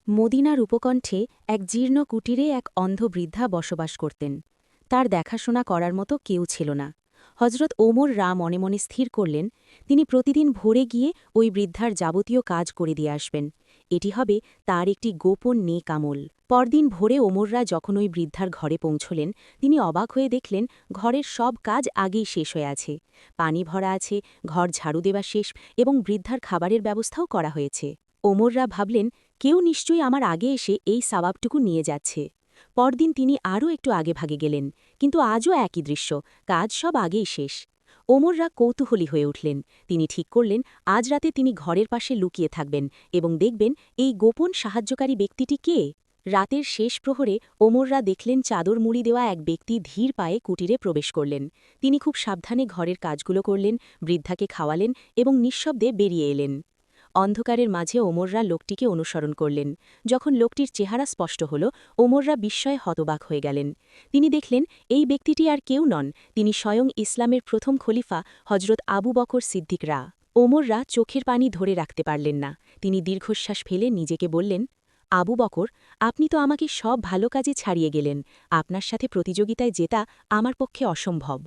মদিনার উপকণ্ঠে এক জীর্ণ কুটিরে এক অন্ধ বৃদ্ধা বসবাস করতেন। তার দেখাশোনা করার মতো কেউ ছিল না। হজরত ওমর মনে মনে স্থির করলেন, তিনি প্রতিদিন ভোরে গিয়ে ওই বৃদ্ধার যাবতীয় কাজ করে দিয়ে আসবেন। এটি হবে তার একটি গোপন নেক আমল। পরদিন ভোরে ওমররা যখন ওই বৃদ্ধার ঘরে পৌঁছলেন, তিনি অবাক হয়ে দেখলেন ঘরের সব কাজ আগেই শেষ হয়ে আছে। পানি ভরা আছে, ঘর ঝাড়ু দেওয়া শেষ এবং বৃদ্ধার খাবারের ব্যবস্থাও করা হয়েছে। ওমররা ভাবলেন, কেউ নিশ্চয়ই আমার আগে এসে এই সাবাবটুকু নিয়ে যাচ্ছে। পরদিন তিনি আরও একটু আগে ভাগে গেলেন, কিন্তু আজও একই দৃশ্য, কাজ সব আগেই শেষ। ওমররা কৌতূহলী হয়ে উঠলেন। তিনি ঠিক করলেন, আজ রাতে তিনি ঘরের পাশে লুকিয়ে থাকবেন এবং দেখবেন এই গোপন সাহায্যকারী ব্যক্তিটি কে। রাতের শেষ প্রহরে ওমররা দেখলেন চাদর মুড়ি দেওয়া এক ব্যক্তি ধীর পায়ে কুটিরে প্রবেশ করলেন। তিনি খুব সাবধানে ঘরের কাজগুলো করলেন, বৃদ্ধাকে খাওয়ালেন এবং নিঃশব্দে বেরিয়ে এলেন। অন্ধকারের মাঝে ওমররা লোকটিকে অনুসরণ করলেন। যখন লোকটির চেহারা স্পষ্ট হল, ওমররা বিস্ময়ে হতবাক হয়ে গেলেন। তিনি দেখলেন এই ব্যক্তিটি আর কেউ নন, তিনি স্বয়ং ইসলামের প্রথম খলিফা হজরত আবু বকর সিদ্দিক রা। ওমররা চোখের পানি ধরে রাখতে পারলেন না। তিনি দীর্ঘশ্বাস ফেলে নিজেকে বললেন, আবু বকর, আপনি তো আমাকে সব ভালো কাজে ছাড়িয়ে গেলেন। আপনার সাথে প্রতিযোগিতায় জেতা আমার পক্ষে অসম্ভব।